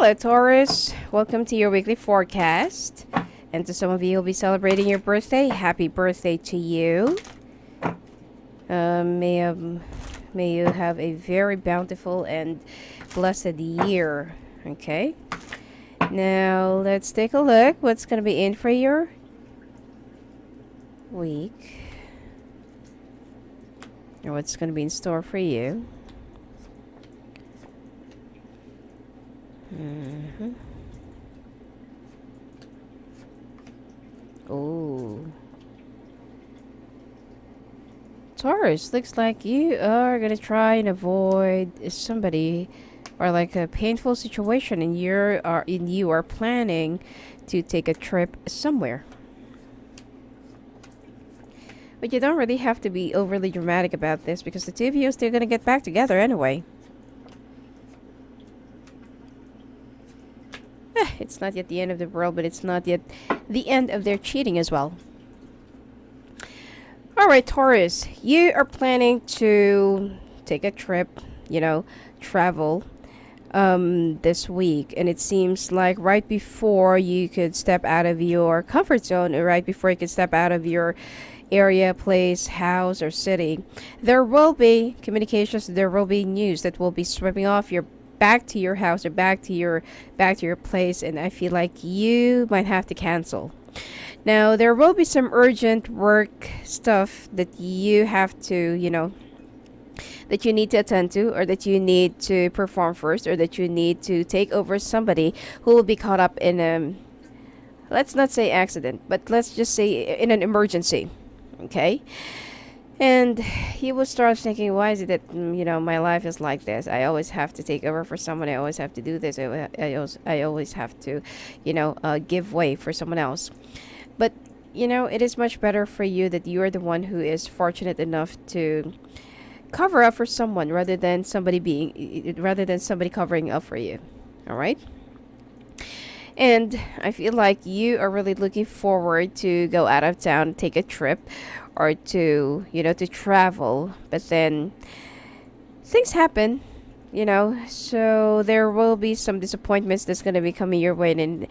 Hello, Taurus. Welcome to your weekly forecast. And to some of you who'll be celebrating your birthday, happy birthday to you. May you have a very bountiful and blessed year. Okay. Now let's take a look. What's gonna be in for your week, or what's gonna be in store for you. Oh, Taurus, looks like you are gonna try and avoid somebody or like a painful situation, and you are planning to take a trip somewhere. But you don't really have to be overly dramatic about this because the two of you are still gonna get back together anyway. It's not yet the end of the world, but it's not yet the end of their cheating as well. Alright, Taurus, you are planning to take a trip, travel this week, and it seems like right before you could step out of your comfort zone, or right before you could step out of your area, place, house, or city, there will be communications, there will be news that will be sweeping off your back to your house or back to your place, and I feel like you might have to cancel. Now there will be some urgent work stuff that you have to, that you need to attend to, or that you need to perform first, or that you need to take over somebody who will be caught up in a, let's not say accident, but let's just say in an emergency. Okay. And he will start thinking, why is it that, my life is like this? I always have to take over for someone. I always have to do this. I always have to, give way for someone else. But, it is much better for you that you are the one who is fortunate enough to cover up for someone rather than somebody covering up for you. All right? And I feel like you are really looking forward to go out of town, take a trip, or to travel. But then things happen, so there will be some disappointments that's going to be coming your way. And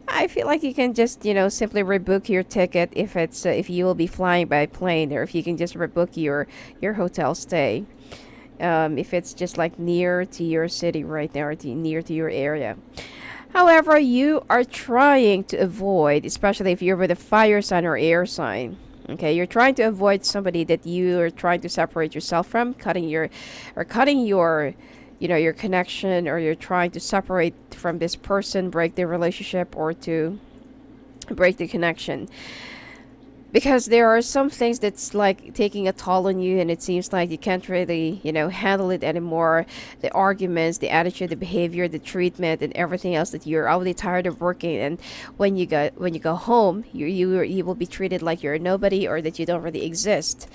I feel like you can just, simply rebook your ticket if you will be flying by plane, or if you can just rebook your hotel stay. If it's just like near to your city right now, or near to your area. However, you are trying to avoid, especially if you're with a fire sign or air sign. Okay, you're trying to avoid somebody that you are trying to separate yourself from, cutting your connection, or you're trying to separate from this person, break the relationship, or to break the connection. Because there are some things that's like taking a toll on you, and it seems like you can't really, handle it anymore. The arguments, the attitude, the behavior, the treatment, and everything else, that you're already tired of working. And when you go home, you will be treated like you're a nobody, or that you don't really exist.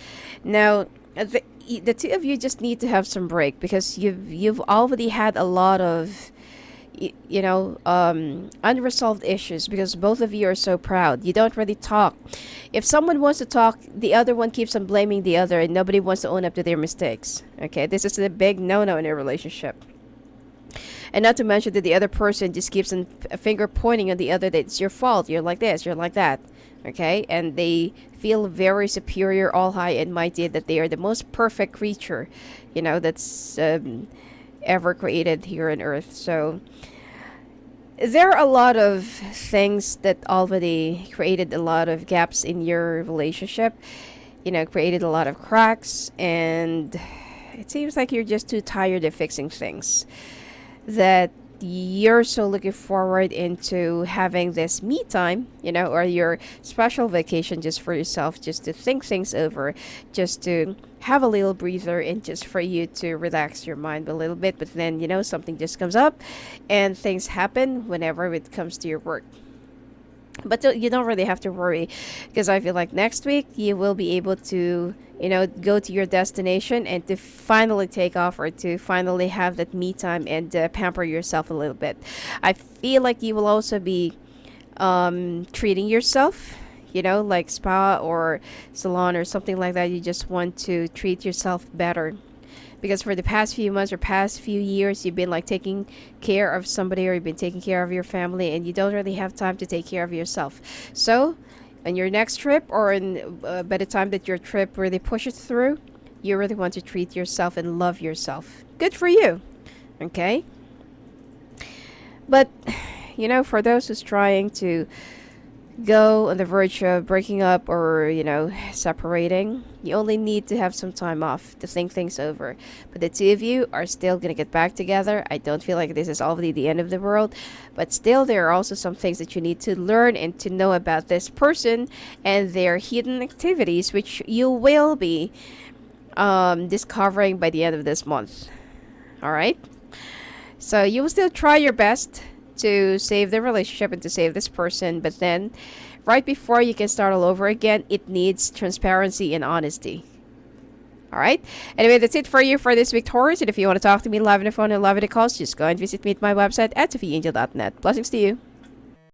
Now, the two of you just need to have some break, because you've already had a lot of unresolved issues, because both of you are so proud. You don't really talk. If someone wants to talk, the other one keeps on blaming the other, and nobody wants to own up to their mistakes. Okay, this is a big no-no in a relationship. And not to mention that the other person just keeps on a finger pointing on the other, that it's your fault, you're like this, you're like that. Okay, and they feel very superior, all high and mighty, that they are the most perfect creature, that's ever created here on earth. So there are a lot of things that already created a lot of gaps in your relationship, created a lot of cracks, and it seems like you're just too tired of fixing things, that you're so looking forward into having this me time, or your special vacation just for yourself, just to think things over, just to have a little breather, and just for you to relax your mind a little bit. But then, something just comes up, and things happen whenever it comes to your work. But you don't really have to worry, because I feel like next week you will be able to, go to your destination, and to finally take off, or to finally have that me time, and pamper yourself a little bit. I feel like you will also be treating yourself, like spa or salon or something like that. You just want to treat yourself better, Because for the past few months or past few years, you've been like taking care of somebody, or you've been taking care of your family, and you don't really have time to take care of yourself. So on your next trip, or by the time that your trip really pushes through, you really want to treat yourself and love yourself. Good for you. Okay? But, for those who's trying to go on the verge of breaking up, or separating, you only need to have some time off to think things over. But the two of you are still gonna get back together. I don't feel like this is already the end of the world, but still there are also some things that you need to learn and to know about this person and their hidden activities, which you will be discovering by the end of this month. All right, so you will still try your best to save the relationship and to save this person, but then right before you can start all over again, it needs transparency and honesty. All right, anyway, that's it for you for this week, Taurus. And if you want to talk to me live on the phone and live on the calls, just go and visit me at my website at sophiaangel.net. Blessings to you.